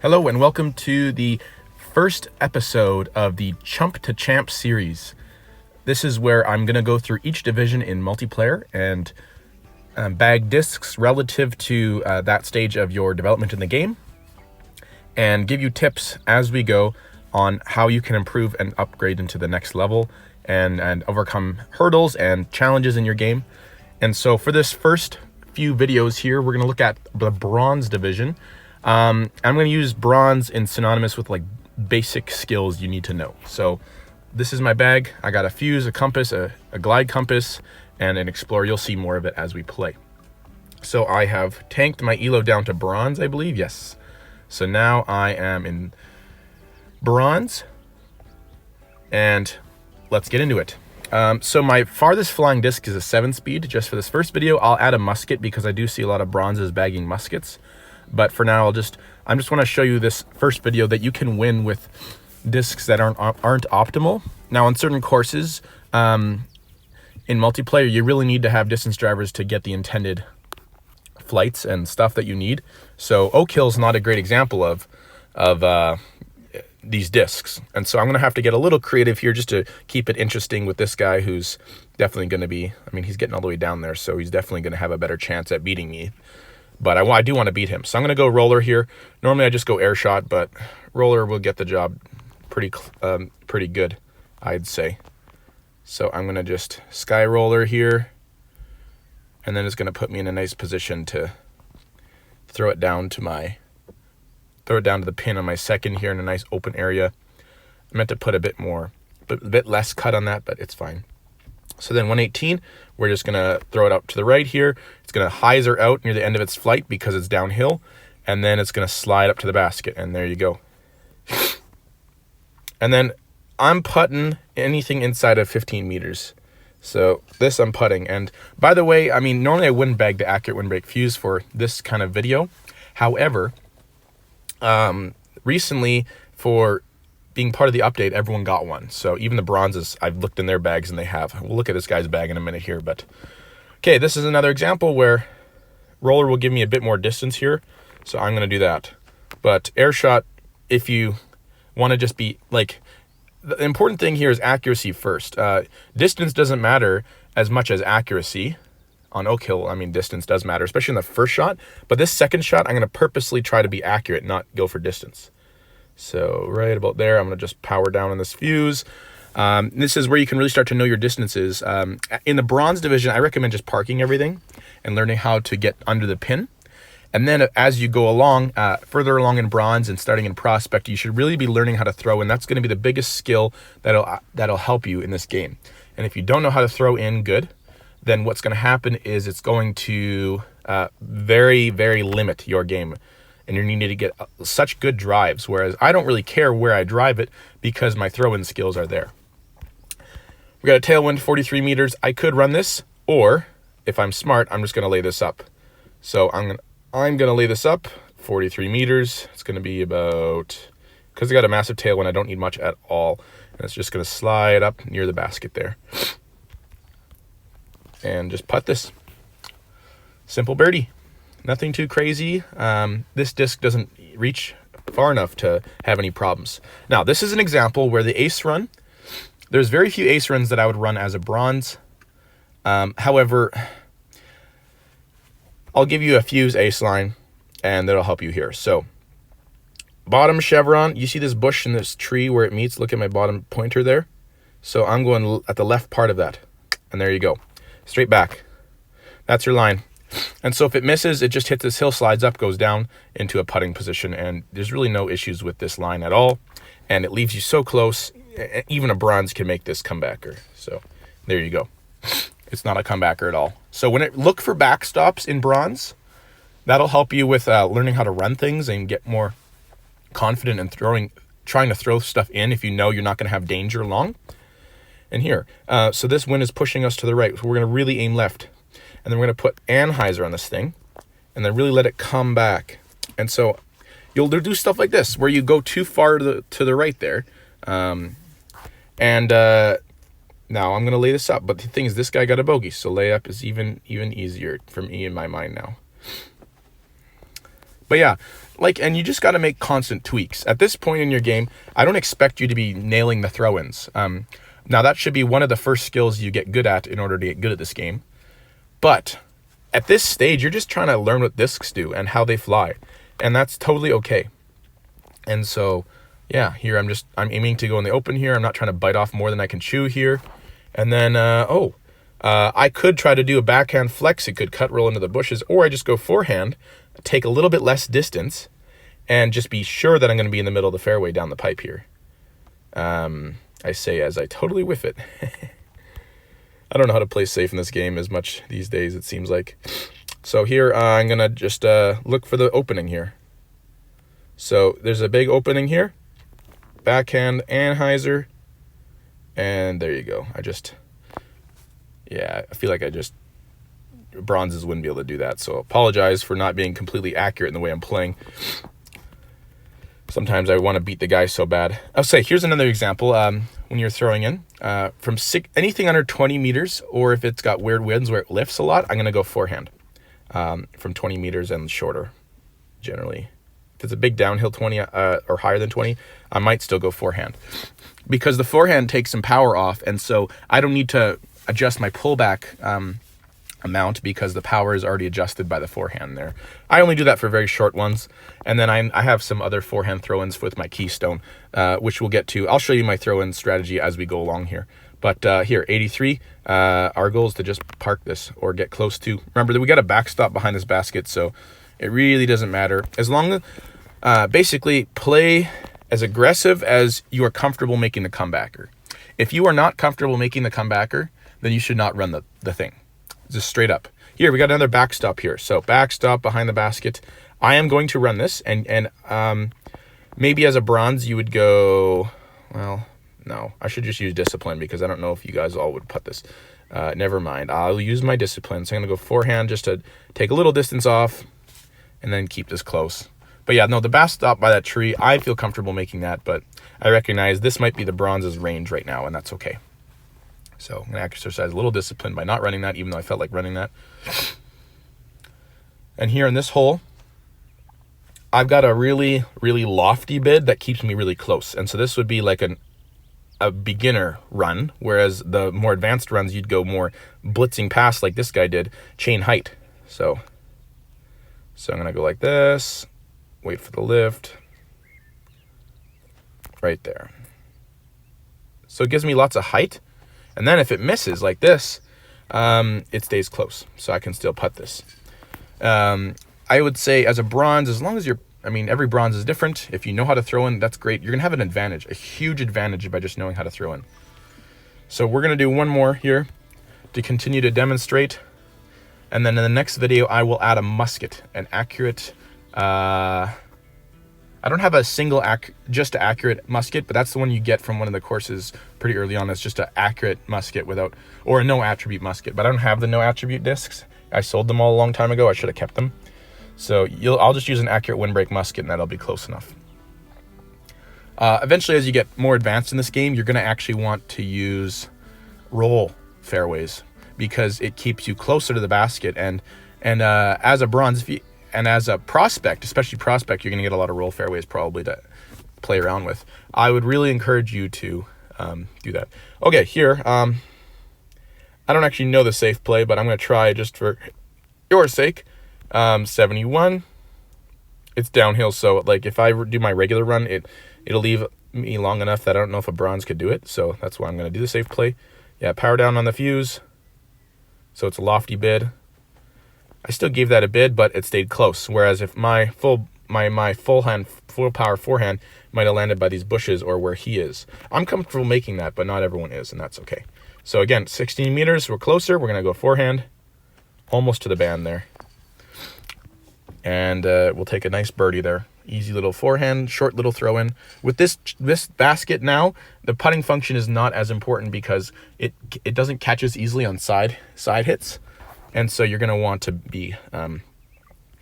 Hello and welcome to the first episode of the Chump to Champ series. This is where I'm going to go through each division in multiplayer and bag discs relative to that stage of your development in the game, and give you tips as we go on how you can improve and upgrade into the next level and overcome hurdles and challenges in your game. And so for this first few videos here, we're going to look at the bronze division. I'm going to use bronze in synonymous with like basic skills you need to know. So this is my bag. I got a fuse, a compass, a glide compass, and an explorer. You'll see more of it as we play. So I have tanked my elo down to bronze, I believe. Yes. So now I am in bronze, and let's get into it. So my farthest flying disc is a 7-speed. Just for this first video, I'll add a musket because I do see a lot of bronzes bagging muskets. But for now, I just want to show you this first video that you can win with discs that aren't optimal. Now, on certain courses, in multiplayer, you really need to have distance drivers to get the intended flights and stuff that you need. So Oak Hill's not a great example of these discs, and so I'm gonna have to get a little creative here just to keep it interesting with this guy, who's definitely going to be, I mean, he's getting all the way down there, so he's definitely going to have a better chance at beating me. But I do want to beat him, so I'm going to go roller here. Normally I just go air shot, but roller will get the job pretty good, I'd say. So I'm going to just sky roller here, and then it's going to put me in a nice position to throw it down to the pin on my second here in a nice open area. I meant to put a bit less cut on that, but it's fine. So then 118, we're just going to throw it up to the right here. It's going to hyzer out near the end of its flight because it's downhill, and then it's going to slide up to the basket, and there you go. And then I'm putting anything inside of 15 meters. So this I'm putting. And by the way, I mean, normally I wouldn't bag the accurate windbreak fuse for this kind of video. However, recently, for being part of the update, everyone got one. So even the bronzes, I've looked in their bags and they have. We'll look at this guy's bag in a minute here. But okay, this is another example where roller will give me a bit more distance here. So I'm going to do that. But air shot, if you want to just be like, the important thing here is accuracy first. Distance doesn't matter as much as accuracy. On Oak Hill, I mean, distance does matter, especially in the first shot. But this second shot, I'm going to purposely try to be accurate, not go for distance. So right about there, I'm going to just power down on this fuse. This is where you can really start to know your distances. In the bronze division, I recommend just parking everything and learning how to get under the pin. And then as you go along, further along in bronze and starting in prospect, you should really be learning how to throw, and that's going to be the biggest skill that'll help you in this game. And if you don't know how to throw in good, then what's going to happen is it's going to very, very limit your game. And you need to get such good drives, whereas I don't really care where I drive it because my throw-in skills are there. We got a tailwind, 43 meters. I could run this, or if I'm smart, I'm just going to lay this up. So I'm going to lay this up, 43 meters. It's going to be about, because I got a massive tailwind, I don't need much at all. And it's just going to slide up near the basket there. And just putt this. Simple birdie. Nothing too crazy. This disc doesn't reach far enough to have any problems. Now, this is an example where the ace run, there's very few ace runs that I would run as a bronze. However, I'll give you a fuse ace line, and that'll help you here. So, bottom chevron, you see this bush and this tree where it meets? Look at my bottom pointer there. So I'm going at the left part of that, and there you go. Straight back. That's your line. And so if it misses, it just hits this hill, slides up, goes down into a putting position, and there's really no issues with this line at all. And it leaves you so close, even a bronze can make this comebacker. So there you go. It's not a comebacker at all. So look for backstops in bronze. That'll help you with learning how to run things and get more confident in trying to throw stuff in if you know you're not going to have danger long. And here, so this wind is pushing us to the right. So we're going to really aim left. And then we're going to put anhyzer on this thing and then really let it come back. And so you'll do stuff like this where you go too far to the right there. Now I'm going to lay this up. But the thing is, this guy got a bogey. So layup is even easier for me in my mind now. But yeah, like, and you just got to make constant tweaks. At this point in your game, I don't expect you to be nailing the throw-ins. Now, that should be one of the first skills you get good at in order to get good at this game. But at this stage, you're just trying to learn what discs do and how they fly. And that's totally okay. And so, yeah, here I'm aiming to go in the open here. I'm not trying to bite off more than I can chew here. And then, I could try to do a backhand flex. It could cut roll into the bushes, or I just go forehand, take a little bit less distance, and just be sure that I'm going to be in the middle of the fairway down the pipe here. I say as I totally whiff it. I don't know how to play safe in this game as much these days, it seems like. So here, I'm going to just look for the opening here. So there's a big opening here. Backhand Anheuser. And there you go. I feel like bronzes wouldn't be able to do that. So apologize for not being completely accurate in the way I'm playing. Sometimes I want to beat the guy so bad. I'll say, here's another example. When you're throwing in, anything under 20 meters, or if it's got weird winds where it lifts a lot, I'm going to go forehand from 20 meters and shorter, generally. If it's a big downhill 20 or higher than 20, I might still go forehand. Because the forehand takes some power off, and so I don't need to adjust my pullback amount because the power is already adjusted by the forehand there. I only do that for very short ones, and then I have some other forehand throw-ins with my keystone, which we'll get to. I'll show you my throw-in strategy as we go along here. But here, 83, our goal is to just park this or get close to. Remember that we got a backstop behind this basket, so it really doesn't matter. As long as, basically, play as aggressive as you are comfortable making the comebacker. If you are not comfortable making the comebacker, then you should not run the thing. Just straight up. Here, we got another backstop here. So backstop behind the basket. I am going to run this, and maybe as a bronze you would go, well, no, I should just use discipline because I don't know if you guys all would put this. Never mind. I'll use my discipline. So I'm going to go forehand just to take a little distance off and then keep this close. But yeah, no, the backstop by that tree, I feel comfortable making that, but I recognize this might be the bronze's range right now, and that's okay. So I'm going to exercise a little discipline by not running that, even though I felt like running that. And here in this hole, I've got a really, really lofty bid that keeps me really close. And so this would be like a beginner run, whereas the more advanced runs, you'd go more blitzing past like this guy did, chain height. So I'm going to go like this, wait for the lift, right there. So it gives me lots of height. And then if it misses like this, it stays close. So I can still putt this. I would say as a bronze, as long as every bronze is different. If you know how to throw in, that's great. You're going to have an advantage, a huge advantage by just knowing how to throw in. So we're going to do one more here to continue to demonstrate. And then in the next video, I will add a musket, an accurate, I don't have a single just accurate musket, but that's the one you get from one of the courses pretty early on. It's just an accurate musket or a no attribute musket, but I don't have the no attribute discs. I sold them all a long time ago. I should have kept them. So I'll just use an accurate windbreak musket, and that'll be close enough. Eventually, as you get more advanced in this game, you're going to actually want to use roll fairways because it keeps you closer to the basket. And as a bronze, and as a prospect, especially prospect, you're going to get a lot of roll fairways probably to play around with. I would really encourage you to do that. Okay, here, I don't actually know the safe play, but I'm going to try just for your sake. 71. It's downhill, so like if I do my regular run, it'll leave me long enough that I don't know if a bronze could do it. So that's why I'm going to do the safe play. Yeah, power down on the fuse. So it's a lofty bid. I still gave that a bid, but it stayed close. Whereas if my full power forehand might have landed by these bushes or where he is. I'm comfortable making that, but not everyone is, and that's okay. So again, 16 meters, we're closer. We're going to go forehand, almost to the band there. And we'll take a nice birdie there. Easy little forehand, short little throw in. With this basket now, the putting function is not as important because it doesn't catch as easily on side hits. And so you're going to want to be a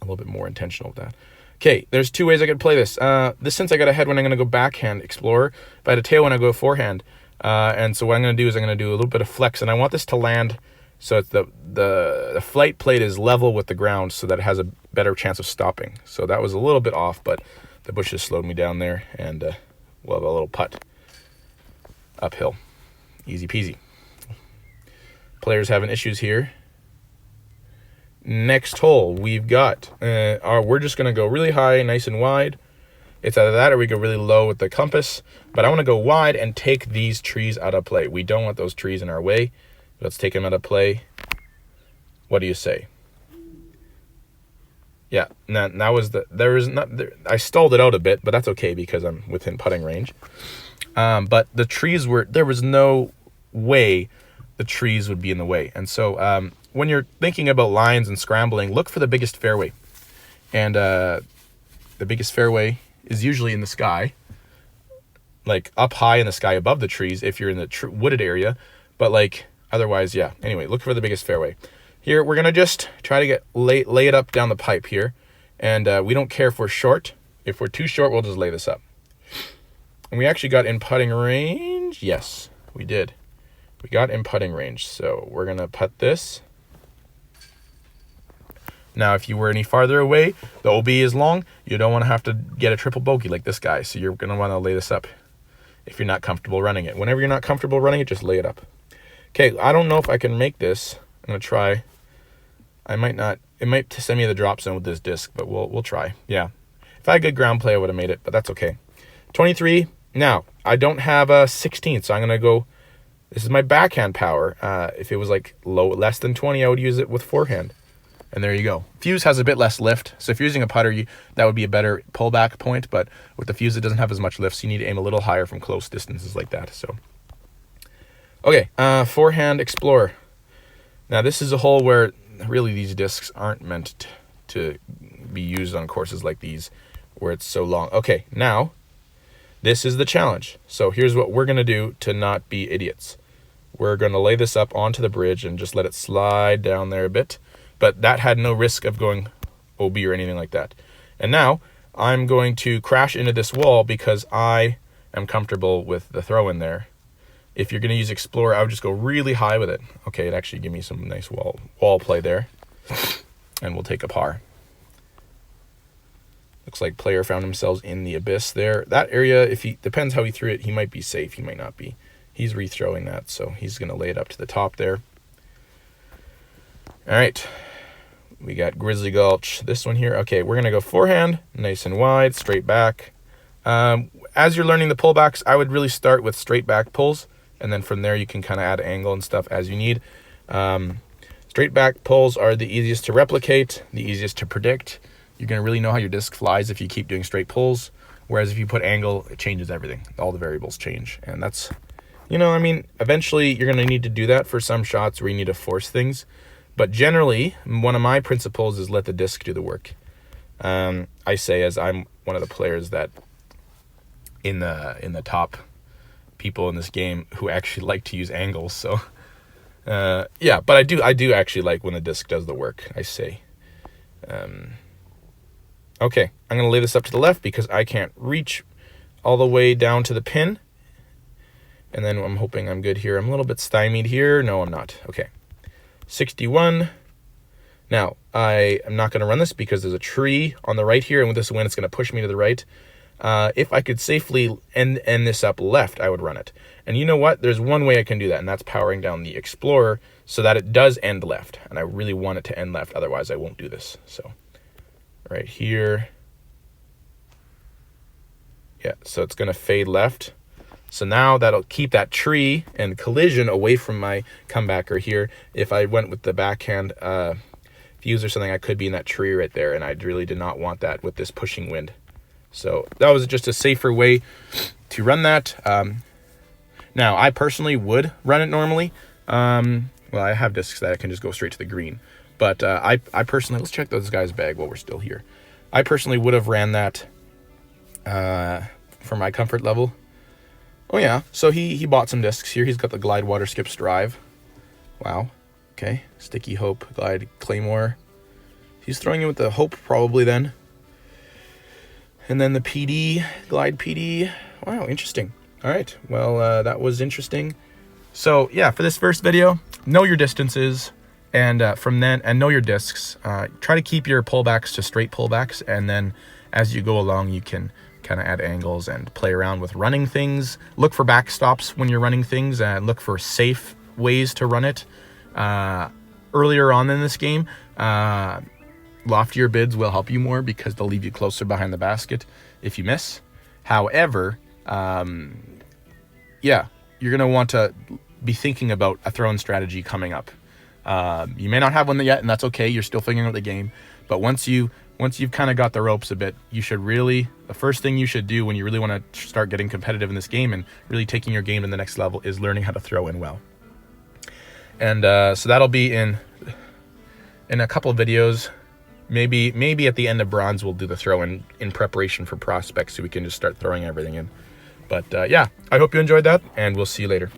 little bit more intentional with that. Okay, there's two ways I could play this. Since I got a headwind, I'm going to go backhand explorer. If I had a tailwind, I go forehand. And so what I'm going to do is I'm going to do a little bit of flex. And I want this to land So it's the flight plate is level with the ground so that it has a better chance of stopping. So that was a little bit off, but the bushes slowed me down there, and we'll have a little putt uphill. Easy peasy. Players having issues here. Next hole, we've got, we're just going to go really high, nice and wide. It's either that or we go really low with the compass. But I want to go wide and take these trees out of play. We don't want those trees in our way. Let's take them out of play. What do you say? Yeah, that was I stalled it out a bit, but that's okay because I'm within putting range. But the trees there was no way the trees would be in the way. And so when you're thinking about lines and scrambling, look for the biggest fairway. And the biggest fairway is usually in the sky, like up high in the sky above the trees if you're in the wooded area. But like otherwise, yeah. Anyway, look for the biggest fairway. Here, we're going to just try to lay it up down the pipe here. And we don't care if we're short. If we're too short, we'll just lay this up. And we actually got in putting range. Yes, we did. We got in putting range. So we're going to putt this. Now, if you were any farther away, the OB is long. You don't want to have to get a triple bogey like this guy. So you're going to want to lay this up if you're not comfortable running it. Whenever you're not comfortable running it, just lay it up. Okay, I don't know if I can make this. I'm going to try. I might not. It might send me to the drop zone with this disc, but we'll try. Yeah. If I had good ground play, I would have made it, but that's okay. 23. Now, I don't have a 16, so I'm going to go. This is my backhand power. If it was like less than 20, I would use it with forehand. And there you go. Fuse has a bit less lift. So if you're using a putter, that would be a better pullback point. But with the Fuse, it doesn't have as much lift. So you need to aim a little higher from close distances like that. So, okay, forehand Explorer. Now this is a hole where really these discs aren't meant to be used on courses like these where it's so long. Okay, now this is the challenge. So here's what we're going to do to not be idiots. We're going to lay this up onto the bridge and just let it slide down there a bit. But that had no risk of going OB or anything like that. And now I'm going to crash into this wall because I am comfortable with the throw in there. If you're going to use Explorer, I would just go really high with it. Okay, it actually gave me some nice wall play there. And we'll take a par. Looks like player found themselves in the abyss there. That area, depends how he threw it, he might be safe, he might not be. He's rethrowing that, so he's going to lay it up to the top there. All right. We got Grizzly Gulch, this one here. Okay, we're going to go forehand, nice and wide, straight back. As you're learning the pullbacks, I would really start with straight back pulls, and then from there you can kind of add angle and stuff as you need. Straight back pulls are the easiest to replicate, the easiest to predict. You're going to really know how your disc flies if you keep doing straight pulls, whereas if you put angle, it changes everything. All the variables change, and that's, eventually you're going to need to do that for some shots where you need to force things. But generally, one of my principles is let the disc do the work. I say, as I'm one of the players that in the top people in this game who actually like to use angles. So yeah, but I do actually like when the disc does the work, I say. Okay, I'm going to lay this up to the left because I can't reach all the way down to the pin. And then I'm hoping I'm good here. I'm a little bit stymied here. No, I'm not. Okay. 61. Now, I am not going to run this because there's a tree on the right here, and with this wind, it's going to push me to the right. If I could safely end this up left, I would run it. And you know what? There's one way I can do that, and that's powering down the Explorer so that it does end left. And I really want it to end left, otherwise I won't do this. So, right here. Yeah, so it's going to fade left. So now that'll keep that tree and collision away from my comebacker here. If I went with the backhand Fuse or something, I could be in that tree right there, and I really did not want that with this pushing wind. So that was just a safer way to run that. Now, I personally would run it normally. Well, I have discs that I can just go straight to the green. But I personally, let's check this guy's bag while we're still here. I personally would have ran that for my comfort level. Oh yeah, so he bought some discs here. He's got the Glide Water Skips Drive. Wow. Okay. Sticky Hope, Glide Claymore. He's throwing it with the Hope probably then. And then the PD, Glide PD. Wow, interesting. All right. Well, that was interesting. So yeah, for this first video, know your distances, and from then, and know your discs. Try to keep your pullbacks to straight pullbacks, and then as you go along, you can kind of add angles and play around with running things. Look for backstops when you're running things, and look for safe ways to run it. Earlier on in this game, loftier bids will help you more because they'll leave you closer behind the basket if you miss. However, yeah, you're going to want to be thinking about a throw-in strategy coming up. You may not have one yet, and that's okay. You're still figuring out the game. But once you've kind of got the ropes a bit, you should really, the first thing you should do when you really want to start getting competitive in this game and really taking your game to the next level is learning how to throw in well. And so that'll be in a couple of videos. Maybe at the end of bronze we'll do the throw in preparation for prospects, so we can just start throwing everything in. But yeah, I hope you enjoyed that, and we'll see you later.